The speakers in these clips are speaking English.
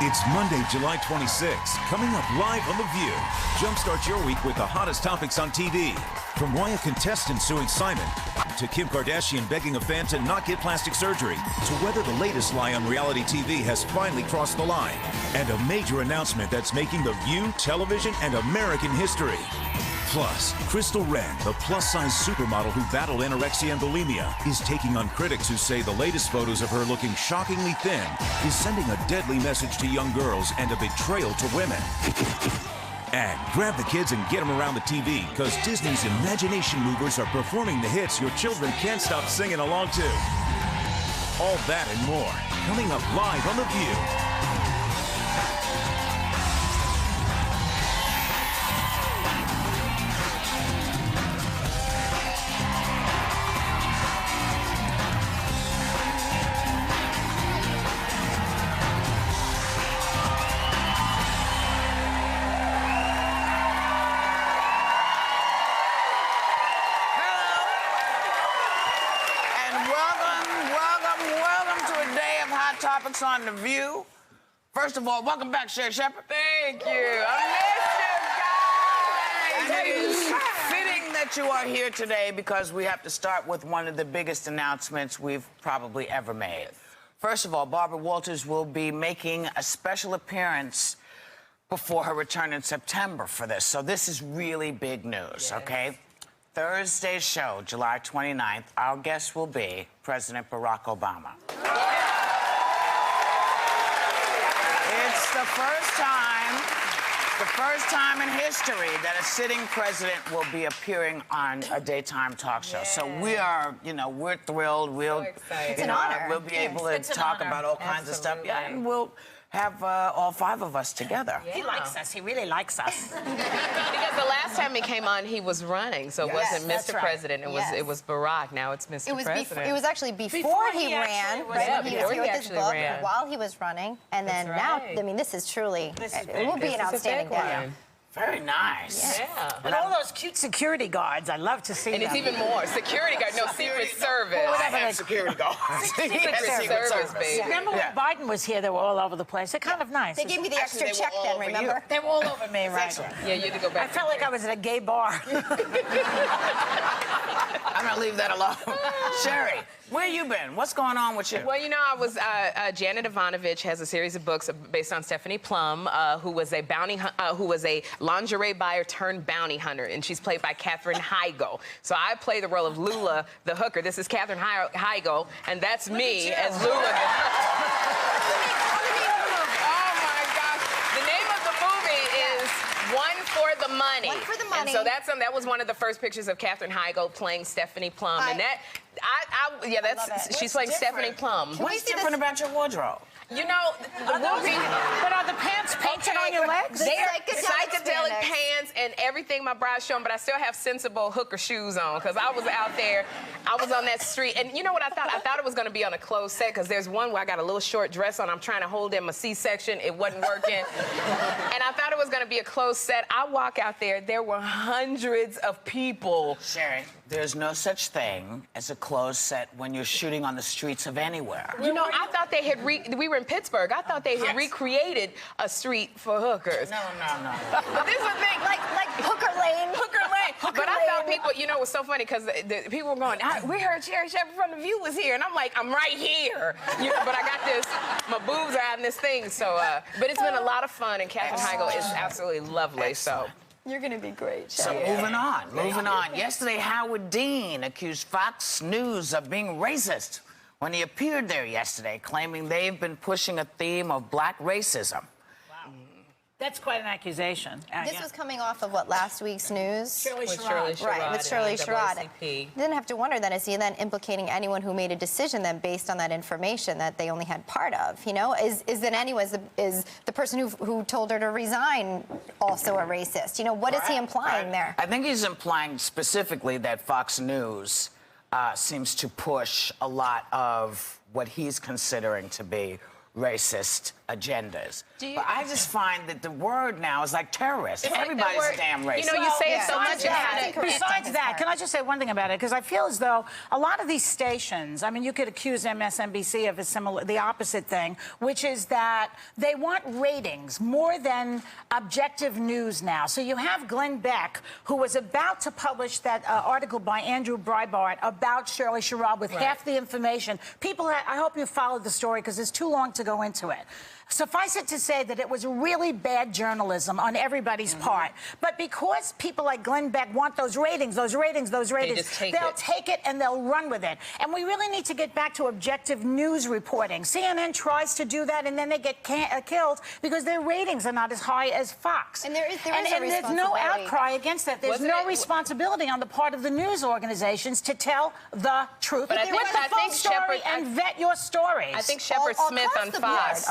It's Monday, July 26th. Coming up live on The View. Jumpstart your week with the hottest topics on TV. From why a contestant suing Simon, to Kim Kardashian begging a fan to not get plastic surgery, to whether the latest lie on reality TV has finally crossed the line, and a major announcement that's making The View, television, and American history. Plus, Crystal Renn, the plus-size supermodel who battled anorexia and bulimia, is taking on critics who say the latest photos of her looking shockingly thin is sending a deadly message to young girls and a betrayal to women. And grab the kids and get them around the TV, because Disney's Imagination Movers are performing the hits your children can't stop singing along to. All that and more, coming up live on The View. Topics on The View. First of all, welcome back, Sherry Shepherd. Thank you. I missed you guys. And it is fitting that you are here today because we have to start with one of the biggest announcements we've probably ever made. First of all, Barbara Walters will be making a special appearance before her return in September for this. So this is really big news, okay? Thursday's show, July 29th, our guest will be President Barack Obama. It's the first time in history that a sitting president will be appearing on a daytime talk show. So we are, we're thrilled. We'll, it's an honor. We'll be able to talk about all kinds of stuff. Yeah, and we'll have all five of us together. Yeah. He likes us. He really likes us. Because the last time he came on, he was running, so it wasn't Mr. President. It was Barack. Now it's Mr. President. It was actually before he ran, right? He was here with his book while he was running, and then now, I mean, this is truly, it will be an outstanding day. Very nice. Yeah. And all those cute security guards, I love to see them. And it's even more. Security guard, no, Secret Service. I have security guards. Secret Service, baby. Yeah. Remember when Biden was here, they were all over the place. They're kind of nice. They gave me the extra check then, remember? They were all over me, right? Yeah, you had to go back. I felt like I was at a gay bar. I'm going to leave that alone. Sherry, where you been? What's going on with you? Well, I was, Janet Ivanovich has a series of books based on Stephanie Plum, who was a lingerie buyer turned bounty hunter, and she's played by Katherine Heigl. So I play the role of Lula the hooker. This is Katherine Heigl, and that's me as Lula the hooker. Oh my gosh! The name of the movie is One for the Money. One for the Money. And so that was one of the first pictures of Katherine Heigl playing Stephanie Plum, and she's playing Stephanie Plum. What's different about your wardrobe? The movie. But are the pants painted on your legs? They're psychedelic pants and everything my bride's showing, but I still have sensible hooker shoes on because I was out there. I was on that street. And you know what I thought? I thought it was going to be on a closed set because there's one where I got a little short dress on. I'm trying to hold in my C-section. It wasn't working. And I thought it was going to be a closed set. I walk out there. There were hundreds of people. Sherry, there's no such thing as a closed set when you're shooting on the streets of anywhere. I thought they had we were in Pittsburgh. I thought they had recreated a street for hookers. No. But this is the thing, like Hooker Lane. But I thought people, it was so funny because the people were going, we heard Sherry Shepherd from The View was here. And I'm like, I'm right here. But I got this, my boobs are out in this thing. So, but it's been a lot of fun. And Katherine Heigl is absolutely lovely. So. You're going to be great, Sherry. So moving on. Yesterday, Howard Dean accused Fox News of being racist when he appeared there yesterday, claiming they've been pushing a theme of black racism. Wow. That's quite an accusation. This was coming off of last week's news? Shirley Sherrod. Right, with Shirley Sherrod. You didn't have to wonder then, is he then implicating anyone who made a decision then based on that information that they only had part of, Is the person who told her to resign also a racist? What is he implying there? I think he's implying specifically that Fox News seems to push a lot of what he's considering to be racist agendas. But I just find that the word now is like terrorist. Everybody's word, a damn racist. You know, you say it so much. Besides that, can I just say one thing about it? Because I feel as though a lot of these stations, I mean, you could accuse MSNBC of the opposite thing, which is that they want ratings more than objective news now. So you have Glenn Beck, who was about to publish that article by Andrew Breitbart about Shirley Sherrod with half the information. People, I hope you followed the story because it's too long to go into it. Suffice it to say that it was really bad journalism on everybody's part. But because people like Glenn Beck want those ratings, they'll take it and they'll run with it. And we really need to get back to objective news reporting. CNN tries to do that and then they get killed because their ratings are not as high as Fox. And there's no outcry against that. There's no responsibility on the part of the news organizations to tell the truth. But I think story and vet your stories. I think Shepard Smith on Fox.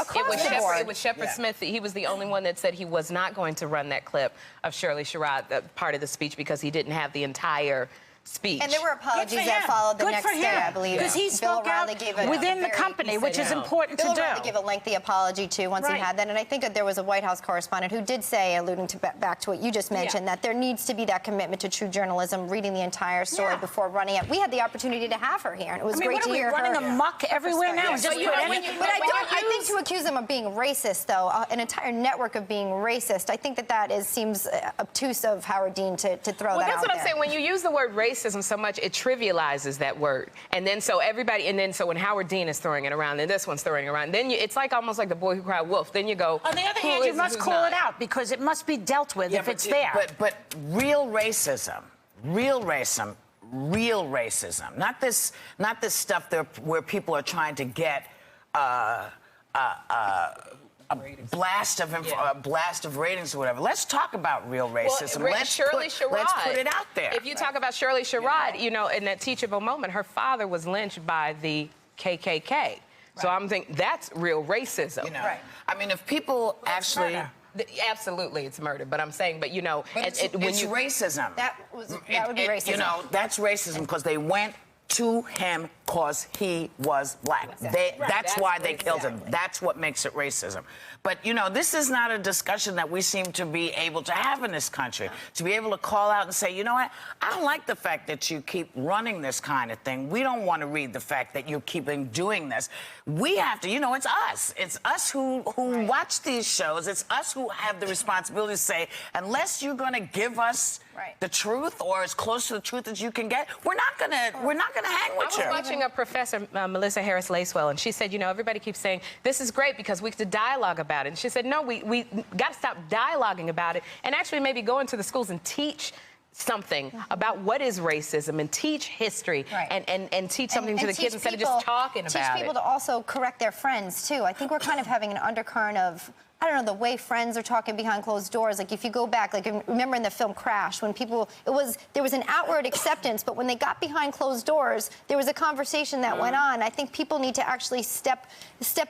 It was Shepard Smith. He was the only one that said he was not going to run that clip of Shirley Sherrod, part of the speech, because he didn't have the entire speech. And there were apologies that followed the next day, I believe. Because he spoke out within the company, which is important to do. Bill O'Reilly gave a lengthy apology, too, once he had that. And I think that there was a White House correspondent who did say, alluding to back to what you just mentioned, that there needs to be that commitment to true journalism, reading the entire story before running it. We had the opportunity to have her here, and it was great to hear her. Running amok everywhere now? But I think to accuse them of being racist, though, an entire network of being racist, I think that seems obtuse of Howard Dean to throw that out there. Well, that's what I'm saying. When you use the word racism so much, it trivializes that word. And then so when Howard Dean is throwing it around, and this one's throwing it around, then it's like almost like the boy who cried wolf. Then you go, on the other hand, you must call it out because it must be dealt with if it's there. But real racism, not this stuff where people are trying to get a blast of ratings or whatever. Let's talk about real racism. Let's put it out there. If you talk about Shirley Sherrod, you know, in that teachable moment, her father was lynched by the KKK. So I'm thinking that's real racism. You know, I mean, if people actually. Absolutely, it's murder. But I'm saying, but you know, it's racism. That would be racism. You know, that's racism because they went to him because he was black. That's why they killed him. That's what makes it racism. But, you know, this is not a discussion that we seem to be able to have in this country. To be able to call out and say, you know what, I don't like the fact that you keep running this kind of thing. We don't want to read the fact that you're keeping doing this. We have to, you know, it's us. It's us who watch these shows. It's us who have the responsibility to say, unless you're going to give us the truth or as close to the truth as you can get, we're not gonna hang with you. I was watching a professor, Melissa Harris Lacewell, and she said, you know, everybody keeps saying this is great because we could dialogue about it. And she said, no, we got to stop dialoguing about it and actually maybe go into the schools and teach something about what is racism and teach history and teach something to the kids instead of just talking about it. Teach people to also correct their friends, too. I think we're kind of having an undercurrent of, I don't know, the way friends are talking behind closed doors. Like, if you go back, like, remember in the film Crash, when people, there was an outward acceptance, but when they got behind closed doors, there was a conversation that went on. I think people need to actually step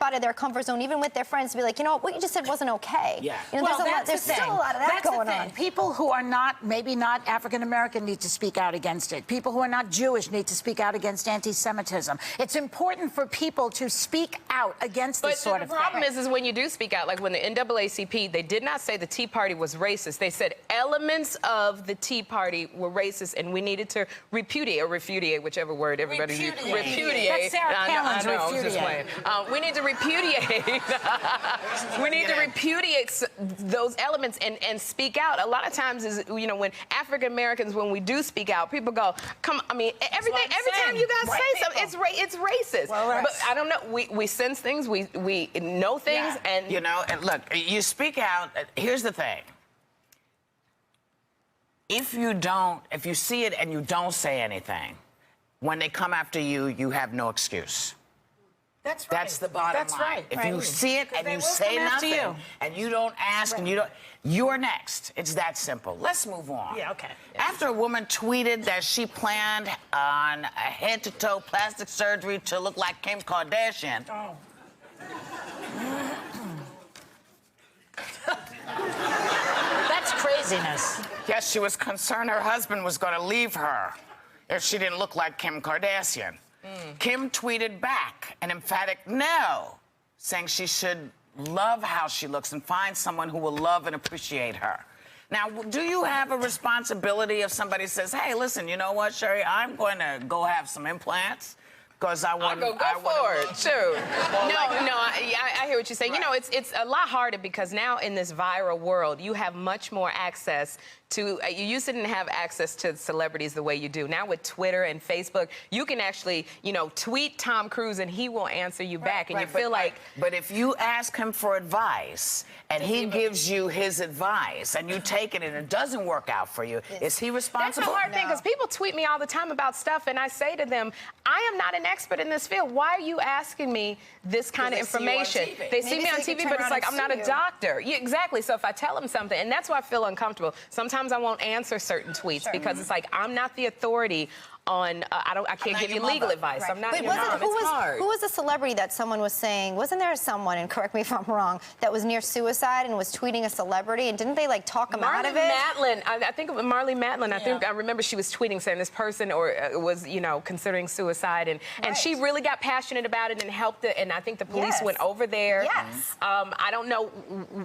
out of their comfort zone, even with their friends, to be like, you know what you just said wasn't okay. Yeah. You know, there's still a lot of that going on. People who are maybe not African-American need to speak out against it. People who are not Jewish need to speak out against anti-Semitism. It's important for people to speak out against this sort of thing. But the problem is when you do speak out, like when the NAACP, they did not say the Tea Party was racist. They said elements of the Tea Party were racist, and we needed to repudiate, or refudiate, whichever word everybody uses. Repudiate. That's Sarah Palin's repudiate. We need to repudiate. We need to repudiate those elements and speak out. A lot of times, you know, when African Americans, when we do speak out, people go, "Come, I mean, every time you guys say something, it's racist." Well, but I don't know. We sense things. We know things, and you know, and look, you speak out. Here's the thing. If you see it and you don't say anything, when they come after you, you have no excuse. That's right. That's the bottom line. That's right. If you see it and you say nothing and you don't ask and you're next. It's that simple. Let's move on. Yeah, okay. After a woman tweeted that she planned on a head-to-toe plastic surgery to look like Kim Kardashian. Oh. That's craziness. Yes, she was concerned her husband was going to leave her if she didn't look like Kim Kardashian. Kim tweeted back an emphatic no, saying she should love how she looks and find someone who will love and appreciate her. Now, do you have a responsibility if somebody says, hey, listen, you know what, Sherry, I'm going to go have some implants? Because I want to go for it. Sure. I hear what you're saying. Right. You know, it's a lot harder because now in this viral world, you have much more access to. You used to didn't have access to celebrities the way you do. Now with Twitter and Facebook, you can actually, you know, tweet Tom Cruise and he will answer you back, and you feel like. But if you ask him for advice and he gives you his advice and you take it and it doesn't work out for you, is he responsible? That's a hard thing because people tweet me all the time about stuff, and I say to them, I am not an expert in this field. Why are you asking me this kind of information? They see me on TV, but it's like I'm not a doctor. Yeah, exactly. So if I tell them something, and that's why I feel uncomfortable. Sometimes I won't answer certain tweets because it's like I'm not the authority on. I can't give you legal advice. I'm not your mom. It's hard. Who was a celebrity that someone was saying? Wasn't there someone, and correct me if I'm wrong, that was near suicide and was tweeting a celebrity, and didn't they like talk him out of it? Matlin, I think it was Marley Matlin. I remember she was tweeting saying this person was considering suicide, and she really got passionate about it and helped it. And I think the police went over there. Yes. I don't know,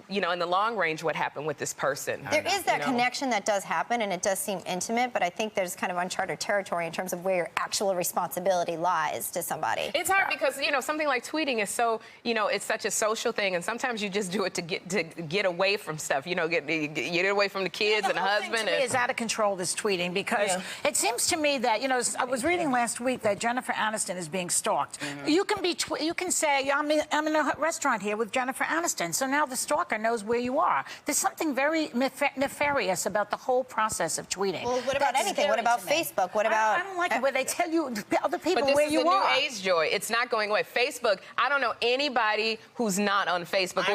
in the long range what happened with this person. There is that connection that does happen, and it does seem intimate, but I think there's kind of uncharted territory in terms of where your actual responsibility lies to somebody. It's hard because, something like tweeting is so, it's such a social thing, and sometimes you just do it to get away from stuff, get away from the kids and the husband. To me is out of control, this tweeting, because it seems to me that, I was reading last week that Jennifer Aniston is being stalked. You can say, I'm in a restaurant here with Jennifer Aniston, so now the stalker knows where you are. There's something very nefarious about the whole process of tweeting. Well, what about anything? What about Facebook? What about... I don't like it where they tell you, other people, but where you are. But this is a new age, Joy. It's not going away. Facebook, I don't know anybody who's not on Facebook. But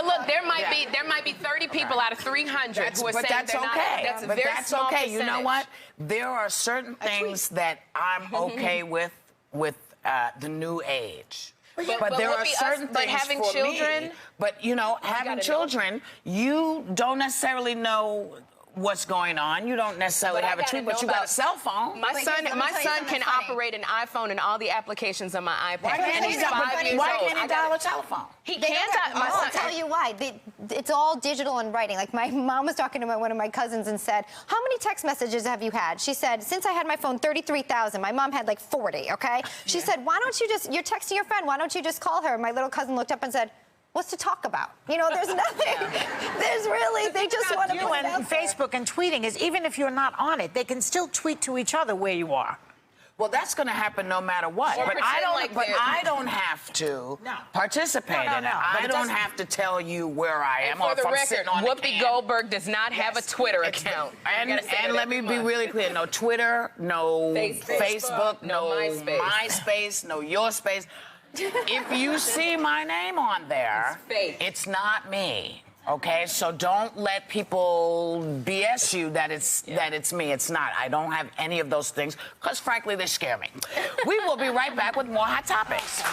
look, there might be 30 people out of 300 who are saying they're not. That's a very small percentage. You know what? There are certain things that I'm okay with the new age. But there are certain things having for children. Me. But having children, you don't necessarily know what's going on. You don't necessarily have a tweet, but you got a cell phone. My son can operate an iPhone and all the applications on my iPad. Why can't he dial a telephone? He can't dial. I'll tell you why. It's all digital and writing. Like, my mom was talking to one of my cousins and said, how many text messages have you had? She said, since I had my phone, 33,000. My mom had like 40, okay? She said, why don't you you're texting your friend, why don't you just call her? My little cousin looked up and said, what's to talk about? There's nothing. There's really, they just want to put it out there. Facebook and tweeting is, even if you're not on it, they can still tweet to each other where you are. Well, that's going to happen no matter what. But I don't have to participate in it. I don't have to tell you where I am. For the record, Whoopi Goldberg does not have a Twitter account. And let me be really clear. No Twitter, no Facebook, no MySpace, no Your Space. If you see my name on there, it's not me. Okay, so don't let people BS you that it's me. It's not. I don't have any of those things because, frankly, they scare me. We will be right back with more Hot Topics.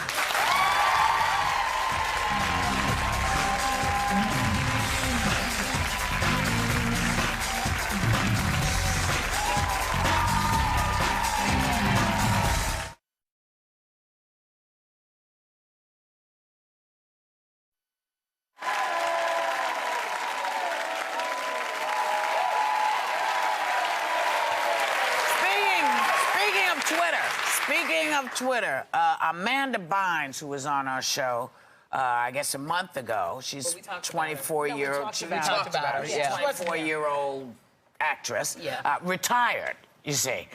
Speaking of Twitter, Amanda Bynes, who was on our show, I guess a month ago, she's 24-year-old. We talked about her. She's a 24-year-old actress, retired, you see.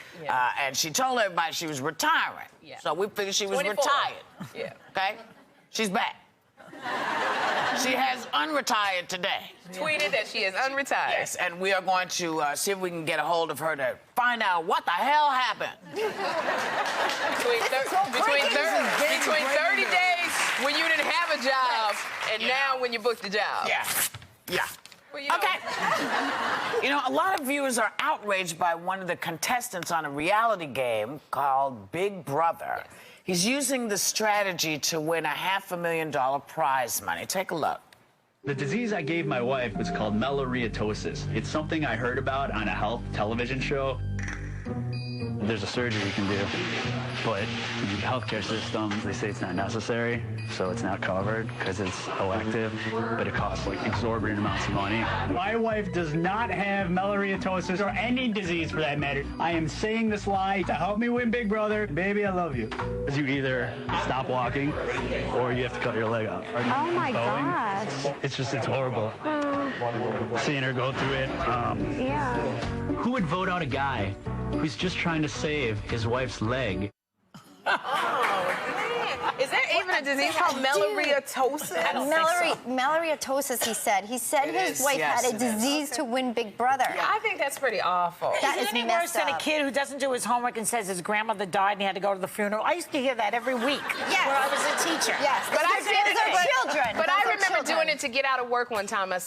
And she told everybody she was retiring. So we figured she was retired. Okay? She's back. She has unretired today. Tweeted that she is unretired. Yes, and we are going to see if we can get a hold of her to find out what the hell happened. Between 30 days when you didn't have a job and now when you booked the job. Yeah. Well, okay. A lot of viewers are outraged by one of the contestants on a reality game called Big Brother. Yes. He's using the strategy to win $500,000 prize money. Take a look. The disease I gave my wife was called melorrheatosis. It's something I heard about on a health television show. There's a surgery you can do. but the healthcare system, they say it's not necessary, so it's not covered because it's elective, but it costs like exorbitant amounts of money. My wife does not have melanocytosis or any disease for that matter. I am saying this lie to help me win Big Brother. Baby, I love you. Because you either stop walking or you have to cut your leg off. Oh my gosh. It's horrible. Seeing her go through it. Yeah. Who would vote out a guy who's just trying to save his wife's leg? Is there even a disease called melanocytosis? Melanocytosis, he said. He said his wife had a disease to win Big Brother. Yeah, I think that's pretty awful. That is any worse than a kid who doesn't do his homework and says his grandmother died and he had to go to the funeral? I used to hear that every week when I was a teacher. Yes, but children. But I remember doing it to get out of work one time. I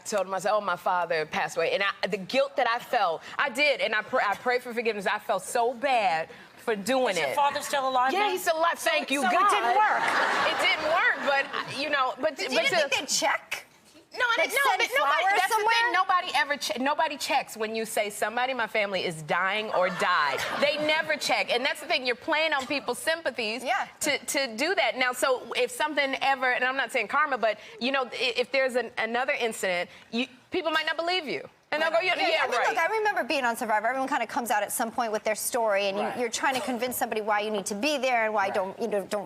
told him, oh, my father passed away. And the guilt that I felt, I did. And I prayed for forgiveness. I felt so bad for doing it. Is your father still alive? Yeah, he's still alive. Thank you, God. So it didn't work. It didn't work, but, you know, but you didn't think they'd check? No, but nobody. That's the thing. Nobody checks when you say somebody in my family is dying or died. They never check, and that's the thing. You're playing on people's sympathies to do that. Now, so if something ever, and I'm not saying karma, but you know, if there's another incident, people might not believe you. And they'll go, yeah, I mean, right. Look, I remember being on Survivor. Everyone kind of comes out at some point with their story, and you're trying to convince somebody why you need to be there and why don't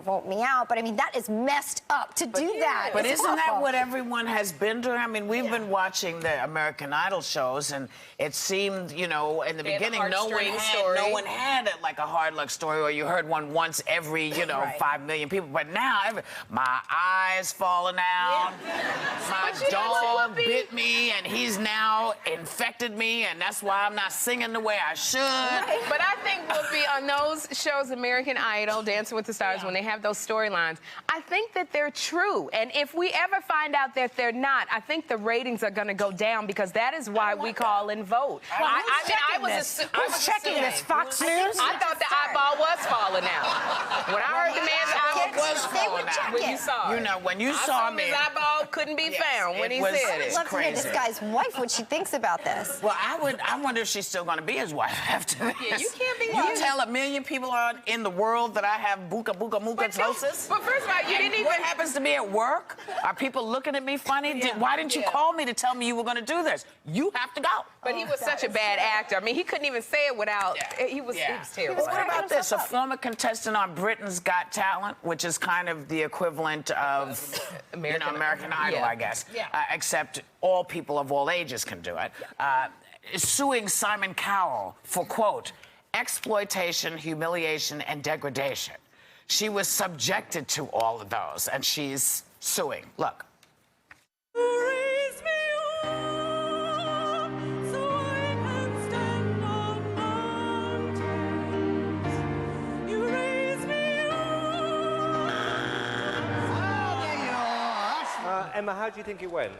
vote me out. But I mean, that is messed up to do that. But it's isn't that awful. what everyone has been doing? I mean, we've been watching the American Idol shows, and it seemed, you know, in the beginning, no one had like a hard luck story, or you heard one once every, 5 million people. But now, my eye's falling out, my dog bit me, and he's now infected me, and that's why I'm not singing the way I should. Right. But I think we'll be on those shows, American Idol, Dancing with the Stars, when they have those storylines, I think that they're true. And if we ever find out that they're not, I think the ratings are going to go down, because that is why we call and vote. Well, I was checking this. Fox News? I thought the eyeball was falling out. When I heard the man's eyeball was falling out. When you saw it. You know, when you saw me. His eyeball couldn't be found when he said it. I'd love to hear this guy's wife, what she thinks about this. Well, I wonder if she's still going to be his wife after this. Yeah, you can't be. You tell 1 million people in the world that I have mucotosis. But first of all, you didn't even. What happens to me at work? Are people looking at me funny? Why didn't you call me to tell me you were going to do this? You have to go. But he was such a bad actor. I mean, he couldn't even say it without. He was terrible. What about this? A former contestant on Britain's Got Talent, which is kind of the equivalent of American Idol, I guess. Yeah. Except all people of all ages can do it. Is suing Simon Cowell for, quote, exploitation, humiliation, and degradation. She was subjected to all of those, and she's suing. Look. Emma, how do you think it went?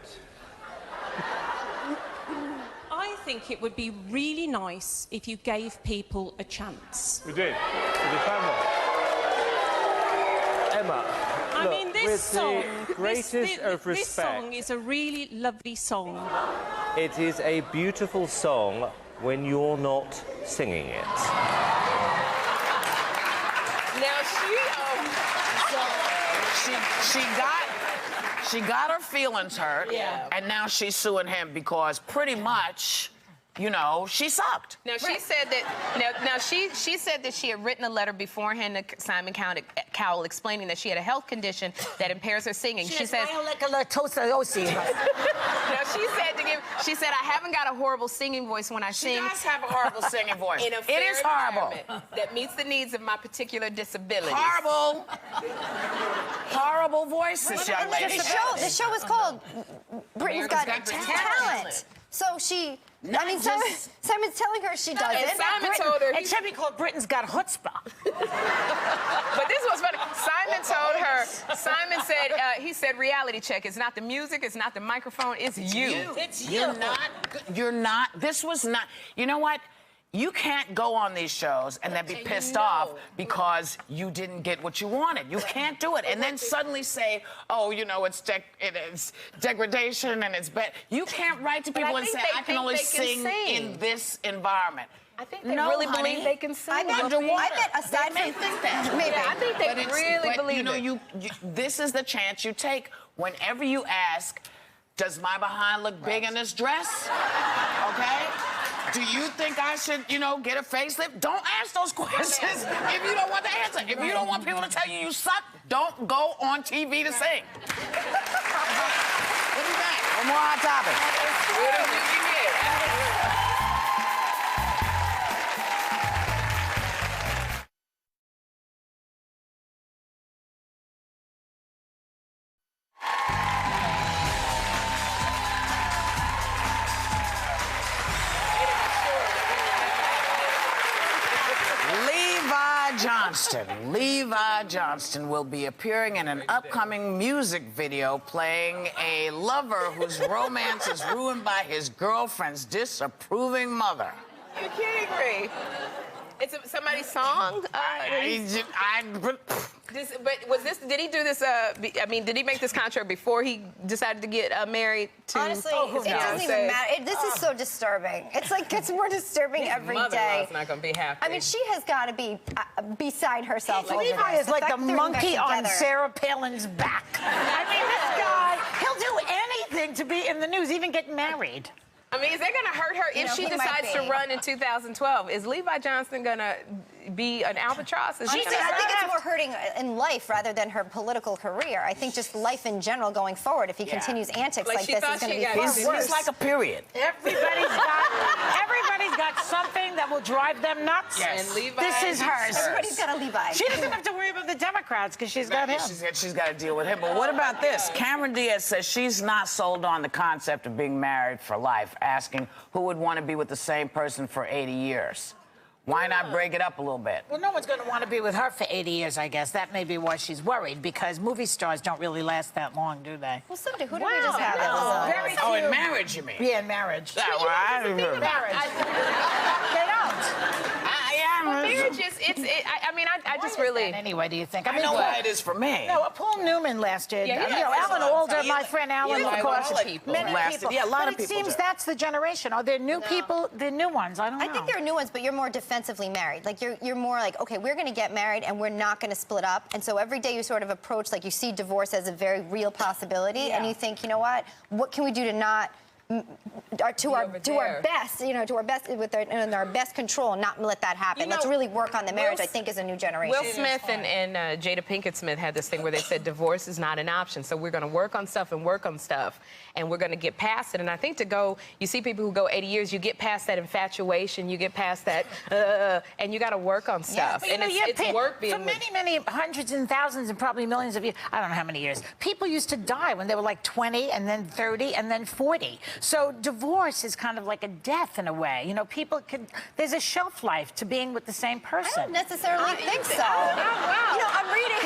I think it would be really nice if you gave people a chance. We did. We found one. Emma, I mean, this song, the greatest of respect, this song is a really lovely song. It is a beautiful song when you're not singing it. Now she got her feelings hurt, and now she's suing him because pretty much, she sucked. Now she said that. She said that she had written a letter beforehand to Simon Cowell explaining that she had a health condition that impairs her singing. She said. Now she said I haven't got a horrible singing voice when I sing. She does have a horrible singing voice. In a fair it is horrible. That meets the needs of my particular disability. Horrible voice, this young lady. The show is called Britain's Got Talent. So Simon's telling her she does it. Simon told her. It should be called Britain's Got Chutzpah. But this was funny. Simon told her. Simon said, he said, reality check. It's not the music. It's not the microphone. It's you. It's you. You're not. This was not. You know what? You can't go on these shows and then be pissed off because you didn't get what you wanted. You can't do it. And then suddenly say, oh, it's degradation and it's bad. You can't write to people and say, I can only sing in this environment. I think they really believe they can sing. I bet aside they may from think that. maybe. Yeah, I think they really believe you know, it. this is the chance you take whenever you ask, does my behind look big in this dress? Okay? Do you think I should, you know, get a facelift? Don't ask those questions if you don't want the answer. If you don't want people to tell you you suck, don't go on TV to sing. We'll be back. One more hot topic. Levi Johnston will be appearing in an upcoming music video playing a lover whose romance is ruined by his girlfriend's disapproving mother. You're kidding me. It's somebody's song? But was this? Did he do this? I mean, did he make this contract before he decided to get married to? Honestly, it doesn't even matter. This is so disturbing. It's like gets more disturbing every day. Mother-in-law's not gonna be happy. I mean, she has got to be beside herself. Levi is like the monkey on Sarah Palin's back. I mean, this guy, he'll do anything to be in the news, even get married. I mean, is that going to hurt her if she decides to run in 2012? Is Levi Johnston going to be an albatross? I think it's more hurting in life rather than her political career. I think just life in general going forward, if he continues antics like this, is going to be far worse. He's like a period. Everybody's got something that will drive them nuts. Yes. And Levi, this is hers. Everybody's got a Levi. She doesn't have to worry about the Democrats because she's got him. She's got to deal with him. But what about this? Cameron Diaz says she's not sold on the concept of being married for life, asking who would want to be with the same person for 80 years. Why not break it up a little bit? Well, no one's going to want to be with her for 80 years, I guess. That may be why she's worried, because movie stars don't really last that long, do they? Well, so who did we just have that was very few. Oh, in marriage, you mean? Yeah, in marriage. They don't. Marriage is, I mean, I just really... Anyway, do you think? I know why it is for me. No, Paul Newman last year. Yeah, you know, Alan Alda, my friend Alan, of course. Many people. Yeah, a lot of people. It seems that's the generation. Are there new people? They're new ones. I don't know. I think there are new ones, but you're more defensively married. Like, you're more like, okay, we're going to get married and we're not going to split up. And so every day you sort of approach, like, you see divorce as a very real possibility. And you think, you know what can we do to not... to our best, you know, to our best with our best control, and not let that happen. Let's really work on the marriage. I think as a new generation. Will Smith and Jada Pinkett Smith had this thing where they said divorce is not an option. So we're going to work on stuff, and we're going to get past it. And I think you see people who go 80 years, you get past that infatuation, you get past that, and you got to work on stuff. Yeah, and it's work being for many hundreds and thousands and probably millions of years. I don't know how many years. People used to die when they were like 20, and then 30, and then 40. So divorce is kind of like a death in a way. You know, there's a shelf life to being with the same person. I don't necessarily think so. Wow. You know, I'm reading.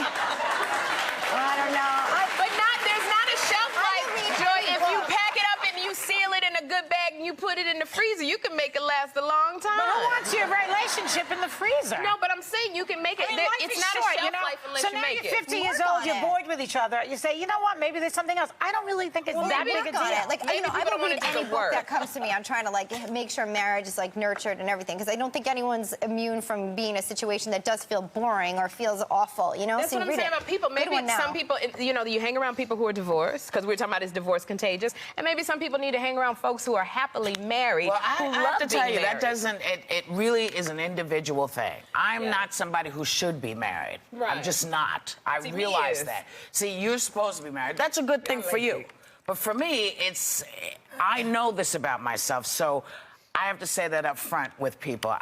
I don't know. But there's not a shelf life, Joy. If you pack it up and you seal it in a good bag and you put it in the freezer, you can make it last a long time. But who wants your relationship in the freezer? No, but I'm saying you can make it. It's not short, a shelf life unless you make it. So now you're 50 years old, you're bored with each other. You say, you know what, maybe there's something else. I don't really think it's that big a deal. Like, you know, I don't read any book that comes to me. I'm trying to, like, make sure marriage is, like, nurtured and everything, because I don't think anyone's immune from being in a situation that does feel boring or feels awful, you know? That's what I'm saying about people. Maybe some people, you know, you hang around people who are divorced, because we're talking about is divorce contagious, and maybe some people need to hang around folks who are happily married. Well, I have to tell you, that doesn't, it really is an individual thing. I'm not somebody who should be married. Right. I'm just not. I realize that. See, you're supposed to be married. That's a good thing for you. But for me, I know this about myself, so I have to say that up front with people.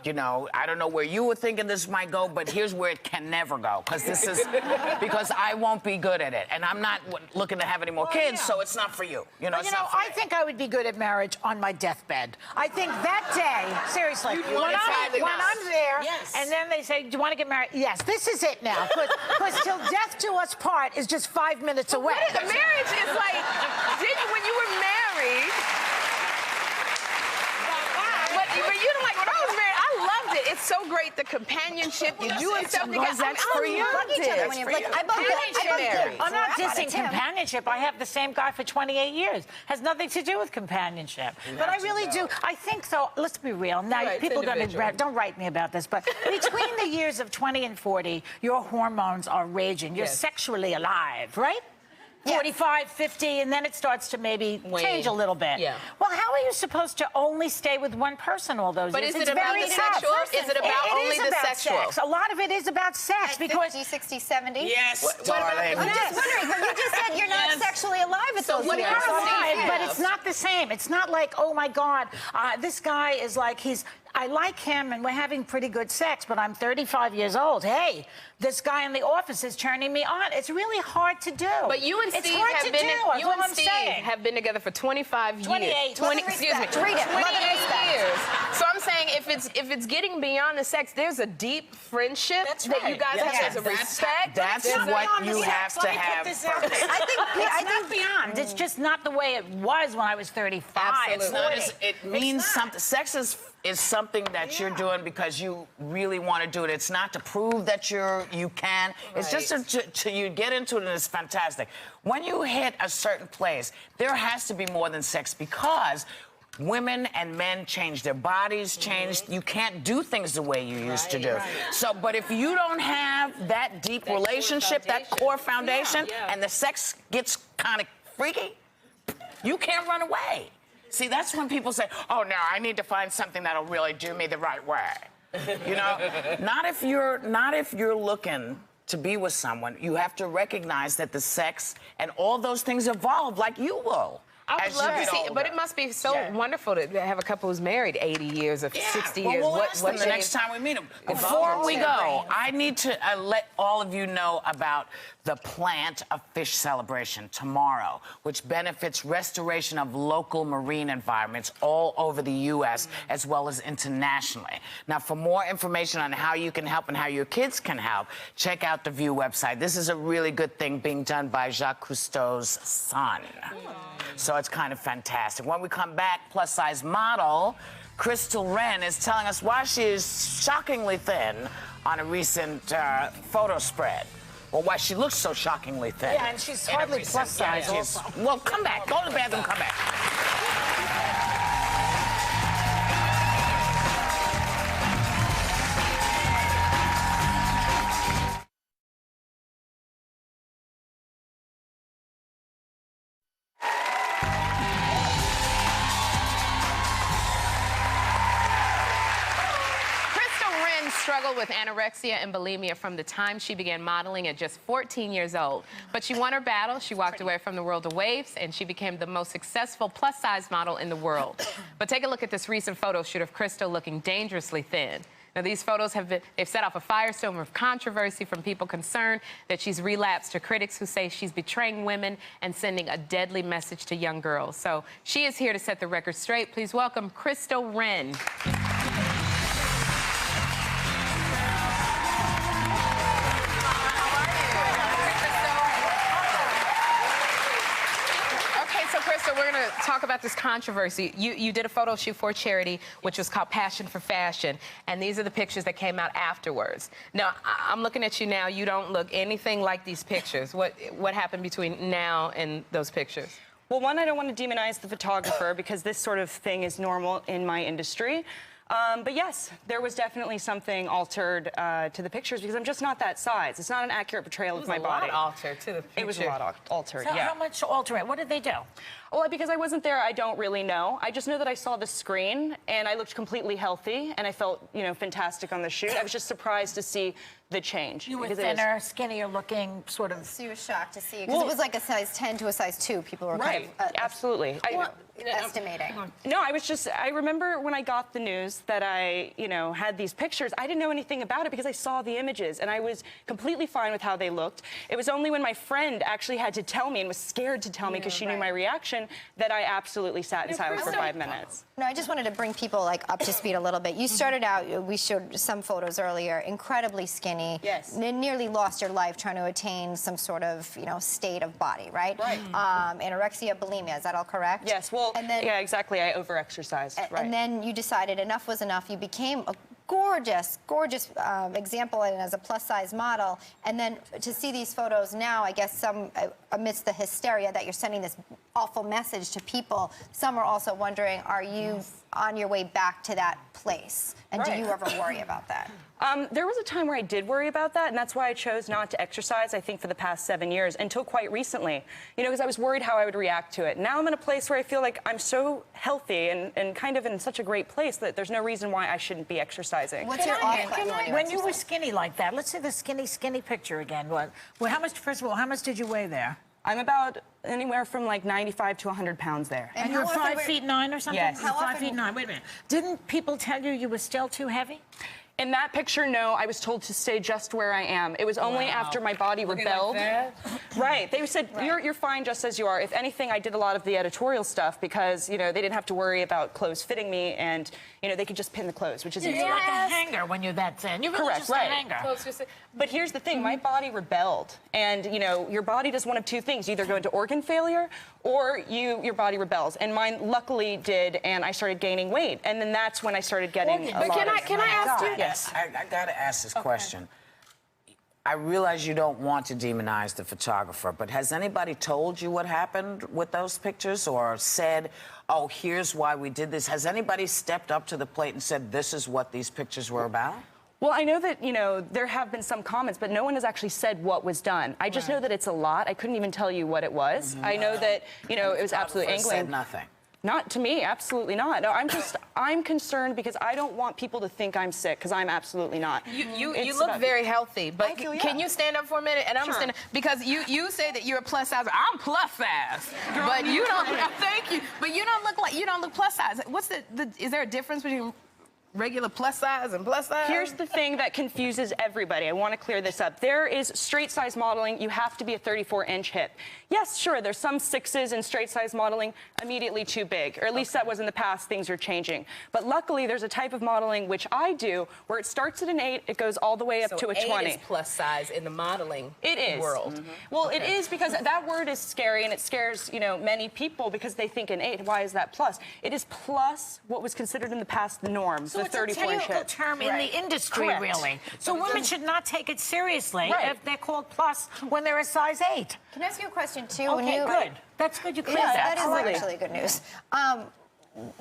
You know, I don't know where you were thinking this might go, but here's where it can never go, because I won't be good at it, and I'm not looking to have any more kids, so it's not for you. You know, I think I would be good at marriage on my deathbed. I think that day, seriously, when I'm there, and then they say, do you want to get married? Yes, this is it now, because till death do us part is just 5 minutes away. Marriage is like, when you were married. But you know, like when I was married, I I loved it. It's so great, the companionship. You doing something because that's for you. I'm not dissing companionship. I have the same guy for 28 years. Has nothing to do with companionship. But I really do. I think so. Let's be real. Now, people are going to don't write me about this, but between the years of 20 and 40, your hormones are raging. You're sexually alive, right? 45, 50, and then it starts to maybe change a little bit. Yeah. Well, how are you supposed to only stay with one person all those years? But is it about the sexual? Is it about only the sexual? Sex. A lot of it is about sex because 50, 60, 70. Yes, darling. I'm just wondering. But you just said you're not sexually alive at those years. You're alive, but it's not the same. It's not like, oh my God, this guy is like I like him and we're having pretty good sex, but I'm 35 years old. Hey, this guy in the office is turning me on. It's really hard to do. But you and Steve have been together for 25 years. 28. 28 years. So I'm saying if it's getting beyond the sex, there's a deep friendship that you guys have. There's a respect. That's what you have to have. I think beyond. It's just not the way it was when I was 35. Absolutely. It means something. Sex is something that you're doing because you really want to do it. It's not to prove that you can. It's just to you get into it, and it's fantastic. When you hit a certain place, there has to be more than sex because women and men change, their bodies change. You can't do things the way you used to do. So, but if you don't have that deep relationship, that core foundation, and the sex gets kind of freaky, you can't run away. See, that's when people say, oh, no, I need to find something that'll really do me the right way. You know, not if you're looking to be with someone. You have to recognize that the sex and all those things evolve like you will. I would love to see, but it must be so wonderful to have a couple who's married 80 years or 60 years. We'll ask them the next time we meet them. Before we go, I need to let all of you know about the Plant a Fish celebration tomorrow, which benefits restoration of local marine environments all over the U.S. as well as internationally. Now, for more information on how you can help and how your kids can help, check out the View website. This is a really good thing being done by Jacques Cousteau's son. So it's kind of fantastic. When we come back, plus-size model Crystal Renn is telling us why she is shockingly thin on a recent photo spread. Or why she looks so shockingly thin. Yeah, and she's hardly plus-size also. Well, come back. Go to the bathroom, come back. Struggled with anorexia and bulimia from the time she began modeling at just 14 years old. But she won her battle. She walked away from the world of waves, and she became the most successful plus-size model in the world. But take a look at this recent photo shoot of Crystal looking dangerously thin. Now, these photos they've set off a firestorm of controversy from people concerned that she's relapsed to critics who say she's betraying women and sending a deadly message to young girls. So she is here to set the record straight. Please welcome Crystal Renn. So we're going to talk about this controversy. You did a photo shoot for charity, which was called Passion for Fashion, and these are the pictures that came out afterwards. Now, I'm looking at you now. You don't look anything like these pictures. What happened between now and those pictures? Well, one, I don't want to demonize the photographer because this sort of thing is normal in my industry. But yes, there was definitely something altered to the pictures because I'm just not that size. It's not an accurate portrayal of my body. It was a lot altered to the picture. It was a lot altered, so how much alter it? What did they do? Well, because I wasn't there, I don't really know. I just know that I saw the screen and I looked completely healthy and I felt, you know, fantastic on the shoot. I was just surprised to see the change. You were thinner, skinnier looking, sort of. So you were shocked to see, because it was like a size 10 to a size 2. People were kind of absolutely estimating. No, I remember when I got the news that I, you know, had these pictures, I didn't know anything about it because I saw the images and I was completely fine with how they looked. It was only when my friend actually had to tell me and was scared to tell me because she knew my reaction that I absolutely sat in silence for 5 minutes. No, I just wanted to bring people like up to speed a little bit. You started out, we showed some photos earlier, incredibly skinny. Yes. Nearly lost your life trying to attain some sort of, you know, state of body, right? Right. Anorexia, bulimia, is that all correct? Yes, well, and then, yeah, exactly. I overexercised, right. And then you decided enough was enough. You became gorgeous, gorgeous example and as a plus-size model. And then to see these photos now, I guess some, amidst the hysteria that you're sending this awful message to people, some are also wondering, are you on your way back to that place? And do you ever worry about that? There was a time where I did worry about that, and that's why I chose not to exercise, I think, for the past 7 years, until quite recently. You know, because I was worried how I would react to it. Now I'm in a place where I feel like I'm so healthy and kind of in such a great place that there's no reason why I shouldn't be exercising. What's your When you were skinny like that, let's see the skinny picture again. Well, how much, first of all, how much did you weigh there? I'm about anywhere from like 95 to 100 pounds there. And you're 5'9" or something? Yes. You're 5'9". Wait a minute. Didn't people tell you were still too heavy? In that picture, no, I was told to stay just where I am. It was only after my body rebelled. Right. They said, you're fine just as you are. If anything, I did a lot of the editorial stuff because, you know, they didn't have to worry about clothes fitting me and, you know, they could just pin the clothes, which is easier. You're like a hanger when you're that thin. You're really just a hanger. But here's the thing, my body rebelled. And, you know, your body does one of two things. You either go into organ failure or your body rebels. And mine luckily did, and I started gaining weight. And then that's when I started getting a lot Can I ask you? Yes. I got to ask this question. I realize you don't want to demonize the photographer, but has anybody told you what happened with those pictures or said, oh, here's why we did this? Has anybody stepped up to the plate and said, this is what these pictures were about? Well, I know that, you know, there have been some comments, but no one has actually said what was done. I just know that it's a lot. I couldn't even tell you what it was. I know that, you know, it was absolutely angling. Said nothing. Not to me, absolutely not. No, I'm concerned because I don't want people to think I'm sick, because I'm absolutely not. You look very healthy, but can you stand up for a minute? And I'm standing, because you say that you're a plus size. I'm plus size, but you don't. Thank you, but you don't look plus size. What's is there a difference between regular plus size and plus size? Here's the thing that confuses everybody. I want to clear this up. There is straight size modeling. You have to be a 34-inch hip. Yes, sure, there's some 6s in straight size modeling immediately too big, or at least that was in the past. Things are changing. But luckily, there's a type of modeling, which I do, where it starts at an 8, it goes all the way up to a 20. 8 is plus size in the modeling world. Well, it is, because that word is scary, and it scares, you know, many people because they think an 8. Why is that plus? It is plus what was considered in the past the norm. So it's a technical term in the industry, really. So women should not take it seriously if they're called plus when they're a size 8. Can I ask you a question, too? Okay, good. That's good. You cleared that. That is actually good news.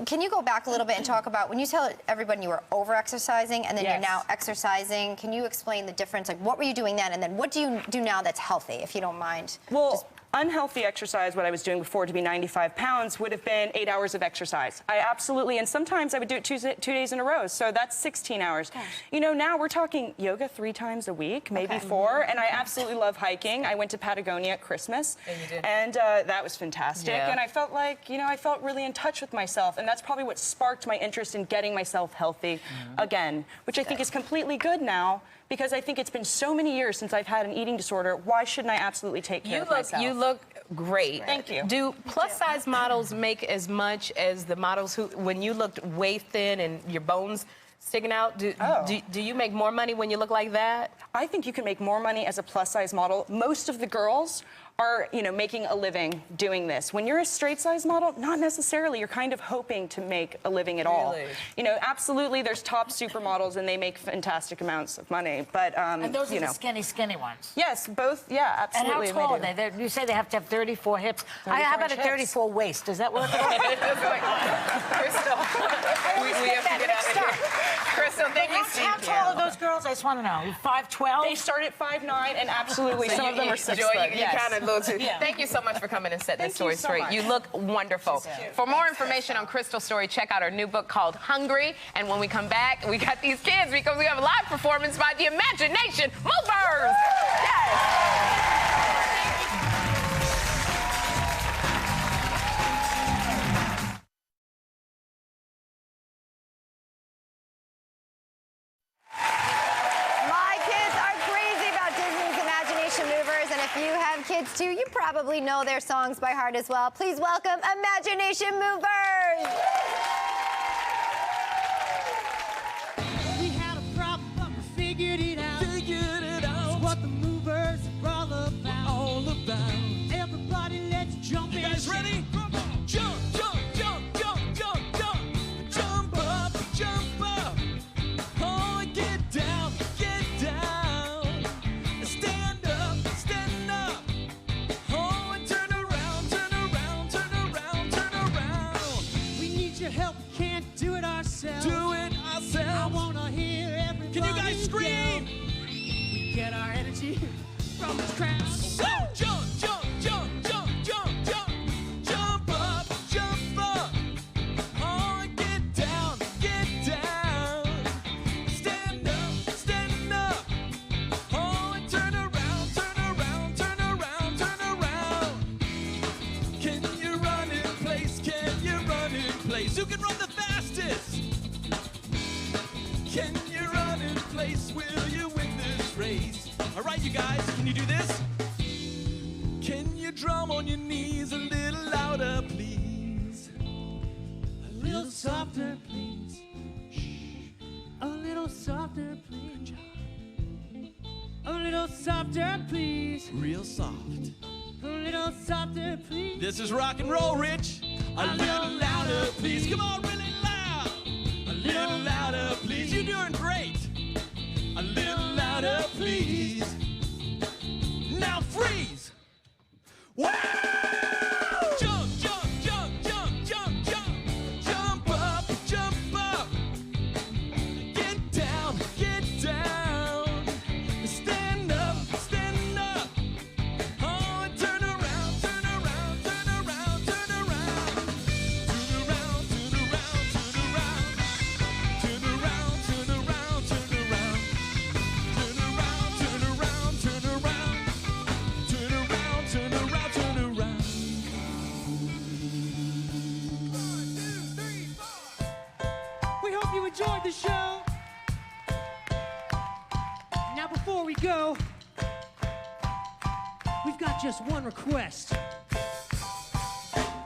Can you go back a little bit and talk about, when you tell everybody you were over-exercising and then you're now exercising, can you explain the difference? Like, what were you doing then, and then what do you do now that's healthy, if you don't mind? Well, unhealthy exercise, what I was doing before to be 95 pounds, would have been 8 hours of exercise. I absolutely, and sometimes I would do it 2 days in a row, so that's 16 hours. You know, now we're talking yoga 3 times a week, maybe 4, and I absolutely love hiking. I went to Patagonia at Christmas, and that was fantastic, and I felt like, you know, I felt really in touch with myself, and that's probably what sparked my interest in getting myself healthy again, which I think is completely good now, because I think it's been so many years since I've had an eating disorder. Why shouldn't I absolutely take care of myself? You look great. Thank you. Do plus-size models make as much as the models who, when you looked way thin and your bones sticking out, do you make more money when you look like that? I think you can make more money as a plus-size model. Most of the girls are, you know, making a living doing this. When you're a straight-size model, not necessarily. You're kind of hoping to make a living at all. You know, absolutely, there's top supermodels, and they make fantastic amounts of money. But, and those are the skinny ones. Yes, both, absolutely. And how tall are they? You say they have to have 34 hips. How about a 34 waist? Does that work at all? Crystal, we have to get out of here. Crystal, thank you. How tall are those girls? I just want to know. 5'12"? They start at 5'9", and absolutely, some of them are 6 foot. Thank you so much for coming and setting this story straight. You look wonderful. For more information on Crystal's story, check out our new book called Hungry. And when we come back, we got these kids because we have a live performance by the Imagination Movers. Kids too, you probably know their songs by heart as well. Please welcome Imagination Movers! We had a problem, but we figured it out. It's what the movers are all about. Everybody, let's jump in. You guys ready? Come on. Jump, jump, jump, jump, jump, jump. Jump up, jump up. Oh. from this crowd. So jump, jump, jump, jump, jump, jump. Jump up, jump up. Oh, get down, get down. Stand up, stand up. Oh, and turn around, turn around, turn around, turn around. Can you run in place? Can you run in place? Who can run the fastest? Can you run in place? Will you win this race? All right, you guys, can you do this? Can you drum on your knees a little louder, please? A little softer, please. Shh. A little softer, please. A little softer, please. Real soft. A little softer, please. This is rock and roll, Rich. A little louder, please. Come on, really loud. A little louder, please. You're doing great. A little louder, please. Now freeze. Wow! Jump, jump, jump, jump, jump, jump. Jump up, jump up. Get down, get down. Stand up, stand up. Oh, and turn around, turn around, turn around, turn around. Turn around, turn around, turn around. Turn around, turn around, turn around. Turn around, turn around, turn around. Turn around, turn around, turn around. 1, 2, 3, 4. We hope you enjoyed the show. Now before we go, we've got just one request.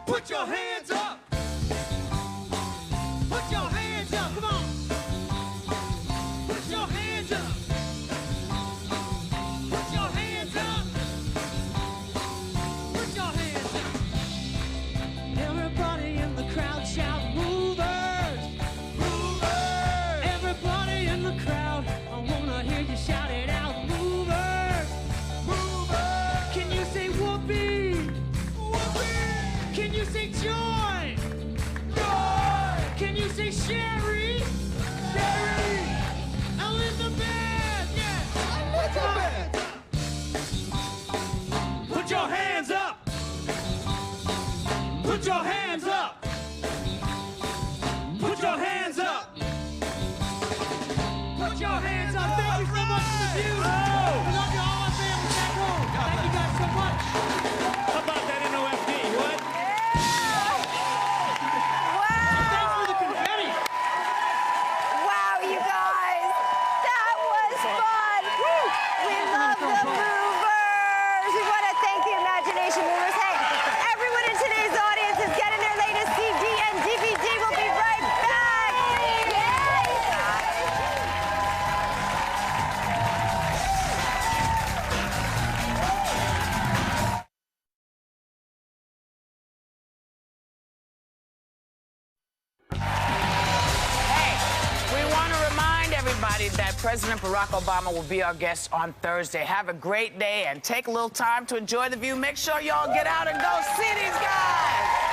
Put your hands up. Put your hands up. Come on. Put your hands up. Put your hands up. Put your hands up. Everybody in the crowd shout movers. Movers. Everybody in the crowd, I wanna hear you shout it out. Movers. Movers. Can you say whoopee? Whoopee. Can you say joy? Joy. Can you say Sherry? Sherry. Elizabeth. Yeah. Elizabeth. Put your hands up. Put your hands up. Put your hands up. Put your hands up. Thank you so much for the views. We love you all, our family back home. Thank you guys so much. How about that NOFD? What? Thanks for the confetti. Wow, you guys. That was fun. We love the movers. We want to thank the Imagination Movers. Hey, everyone in today's audience is getting their latest CD and DVD. We'll be right back. Yay! We want to remind everybody that President Barack Obama will be our guest on Thursday. Have a great day and take a little time to enjoy the view. Make sure y'all get out and go see these guys.